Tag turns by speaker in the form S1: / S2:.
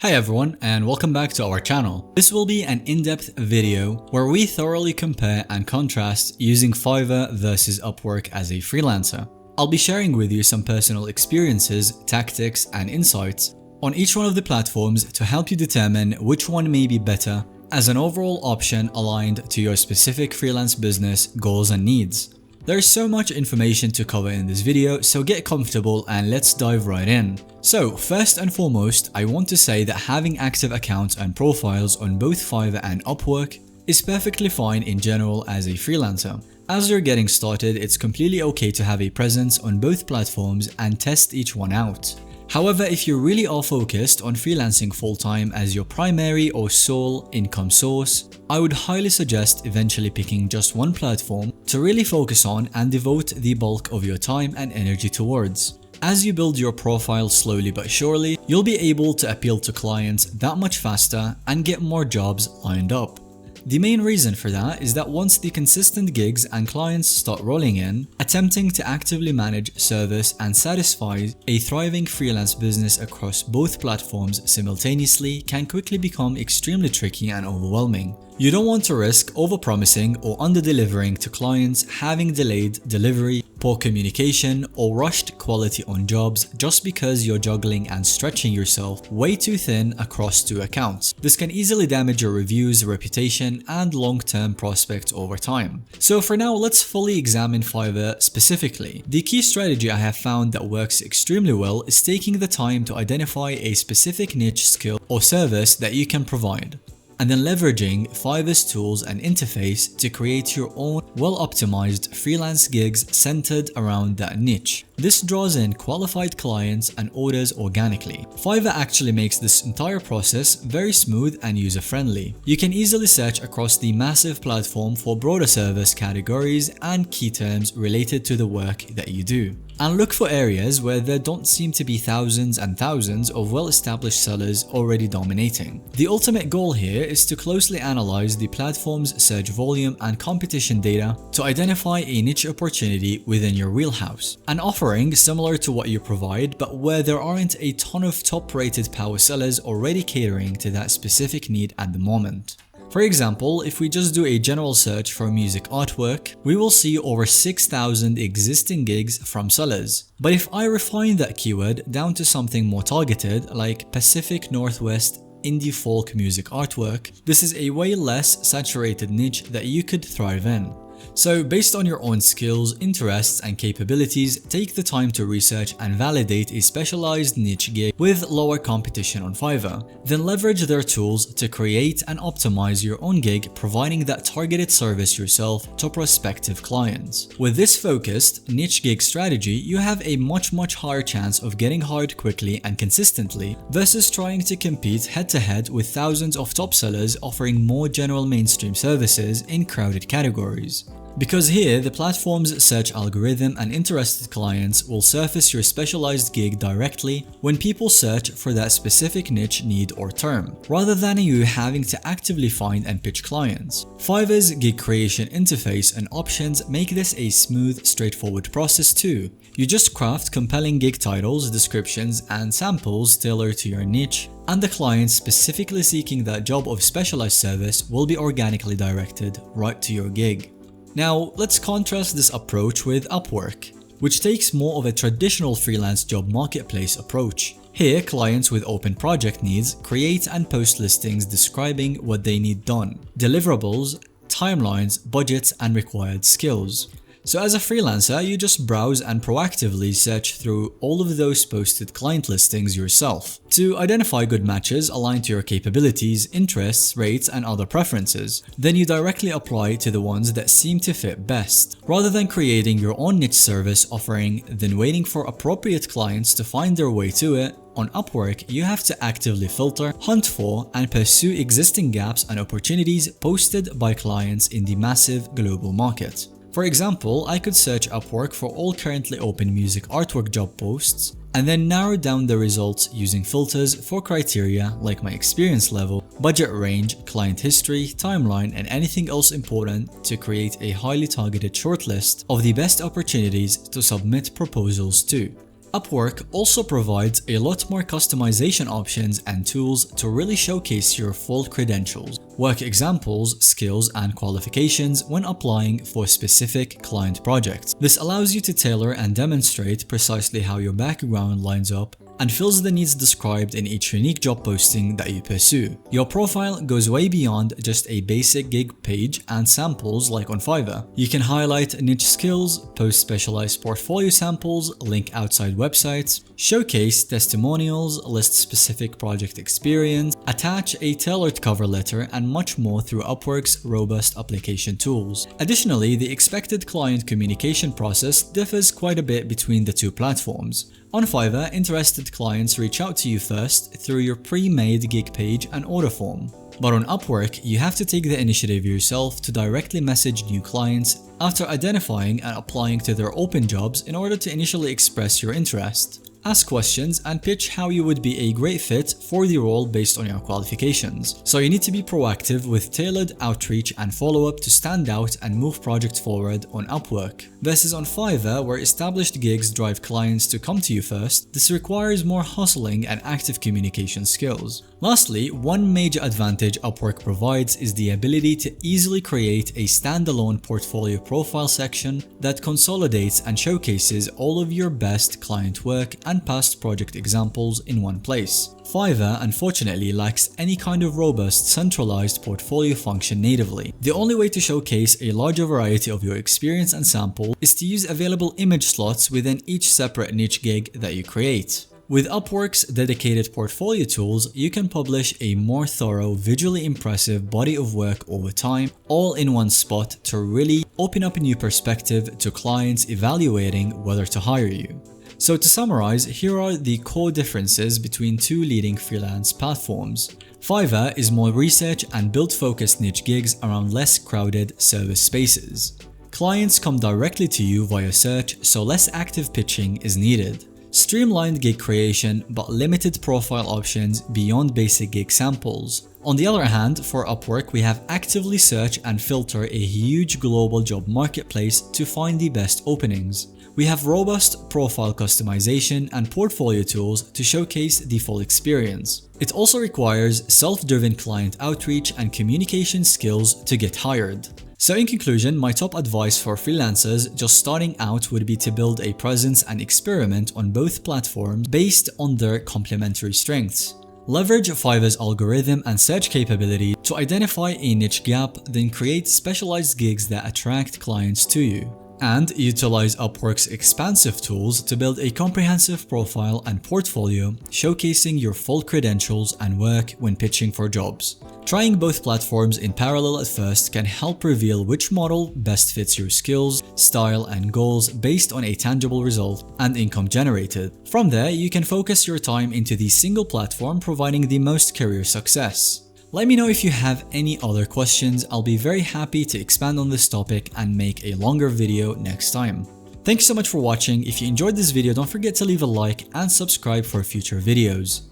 S1: Hi everyone, and welcome back to our channel. This will be an in-depth video where we thoroughly compare and contrast using Fiverr versus Upwork as a freelancer. I'll be sharing with you some personal experiences, tactics, and insights on each one of the platforms to help you determine which one may be better as an overall option aligned to your specific freelance business goals and needs. There's so much information to cover in this video, so get comfortable and let's dive right in. So first and foremost, I want to say that having active accounts and profiles on both Fiverr and Upwork is perfectly fine in general as a freelancer. As you're getting started, it's completely okay to have a presence on both platforms and test each one out. However, if you really are focused on freelancing full-time as your primary or sole income source, I would highly suggest eventually picking just one platform to really focus on and devote the bulk of your time and energy towards. As you build your profile slowly but surely, you'll be able to appeal to clients that much faster and get more jobs lined up. The main reason for that is that once the consistent gigs and clients start rolling in, attempting to actively manage, service, and satisfy a thriving freelance business across both platforms simultaneously can quickly become extremely tricky and overwhelming. You don't want to risk overpromising or underdelivering to clients, having delayed delivery, poor communication, or rushed quality on jobs just because you're juggling and stretching yourself way too thin across two accounts. This can easily damage your reviews, reputation, and long-term prospects over time. So for now, let's fully examine Fiverr specifically. The key strategy I have found that works extremely well is taking the time to identify a specific niche skill or service that you can provide, and then leveraging Fiverr's tools and interface to create your own well-optimized freelance gigs centered around that niche. This draws in qualified clients and orders organically. Fiverr actually makes this entire process very smooth and user-friendly. You can easily search across the massive platform for broader service categories and key terms related to the work that you do, and look for areas where there don't seem to be thousands and thousands of well-established sellers already dominating. The ultimate goal here is to closely analyze the platform's search volume and competition data to identify a niche opportunity within your wheelhouse, an offering similar to what you provide but where there aren't a ton of top-rated power sellers already catering to that specific need at the moment. For example, if we just do a general search for music artwork, we will see over 6,000 existing gigs from sellers. But if I refine that keyword down to something more targeted, like Pacific Northwest indie folk music artwork, this is a way less saturated niche that you could thrive in. So based on your own skills, interests, and capabilities, take the time to research and validate a specialized niche gig with lower competition on Fiverr. Then leverage their tools to create and optimize your own gig, providing that targeted service yourself to prospective clients. With this focused niche gig strategy, you have a much higher chance of getting hired quickly and consistently versus trying to compete head-to-head with thousands of top sellers offering more general mainstream services in crowded categories. Because here, the platform's search algorithm and interested clients will surface your specialized gig directly when people search for that specific niche, need, or term, rather than you having to actively find and pitch clients. Fiverr's gig creation interface and options make this a smooth, straightforward process too. You just craft compelling gig titles, descriptions, and samples tailored to your niche, and the client specifically seeking that job of specialized service will be organically directed right to your gig. Now, let's contrast this approach with Upwork, which takes more of a traditional freelance job marketplace approach. Here, clients with open project needs create and post listings describing what they need done, deliverables, timelines, budgets, and required skills. So as a freelancer, you just browse and proactively search through all of those posted client listings yourself to identify good matches aligned to your capabilities, interests, rates, and other preferences. Then you directly apply to the ones that seem to fit best, rather than creating your own niche service offering, then waiting for appropriate clients to find their way to it. On Upwork, you have to actively filter, hunt for, and pursue existing gaps and opportunities posted by clients in the massive global market. For example, I could search Upwork for all currently open music artwork job posts, and then narrow down the results using filters for criteria like my experience level, budget range, client history, timeline, and anything else important to create a highly targeted shortlist of the best opportunities to submit proposals to. Upwork also provides a lot more customization options and tools to really showcase your full credentials, work examples, skills, and qualifications when applying for specific client projects. This allows you to tailor and demonstrate precisely how your background lines up and fills the needs described in each unique job posting that you pursue. Your profile goes way beyond just a basic gig page and samples like on Fiverr. You can highlight niche skills, post specialized portfolio samples, link outside websites, showcase testimonials, list specific project experience, attach a tailored cover letter, and much more through Upwork's robust application tools. Additionally, the expected client communication process differs quite a bit between the two platforms. On Fiverr, interested clients reach out to you first through your pre-made gig page and order form. But on Upwork, you have to take the initiative yourself to directly message new clients after identifying and applying to their open jobs in order to initially express your interest. Ask questions and pitch how you would be a great fit for the role based on your qualifications. So you need to be proactive with tailored outreach and follow-up to stand out and move projects forward on Upwork. Versus on Fiverr, where established gigs drive clients to come to you first, this requires more hustling and active communication skills. Lastly, one major advantage Upwork provides is the ability to easily create a standalone portfolio profile section that consolidates and showcases all of your best client work and past project examples in one place. Fiverr unfortunately lacks any kind of robust centralized portfolio function natively. The only way to showcase a larger variety of your experience and sample is to use available image slots within each separate niche gig that you create. With Upwork's dedicated portfolio tools, you can publish a more thorough, visually impressive body of work over time, all in one spot to really open up a new perspective to clients evaluating whether to hire you. So to summarize, here are the core differences between two leading freelance platforms. Fiverr is more research and build-focused niche gigs around less crowded service spaces. Clients come directly to you via search, so less active pitching is needed. Streamlined gig creation but limited profile options beyond basic gig samples. On the other hand, for Upwork, we have actively search and filter a huge global job marketplace to find the best openings. We have robust profile customization and portfolio tools to showcase the full experience. It also requires self-driven client outreach and communication skills to get hired. So in conclusion, my top advice for freelancers just starting out would be to build a presence and experiment on both platforms based on their complementary strengths. Leverage Fiverr's algorithm and search capability to identify a niche gap, then create specialized gigs that attract clients to you. And utilize Upwork's expansive tools to build a comprehensive profile and portfolio showcasing your full credentials and work when pitching for jobs. Trying both platforms in parallel at first can help reveal which model best fits your skills, style, and goals based on a tangible result and income generated. From there, you can focus your time into the single platform providing the most career success. Let me know if you have any other questions. I'll be very happy to expand on this topic and make a longer video next time. Thanks so much for watching. If you enjoyed this video, don't forget to leave a like and subscribe for future videos.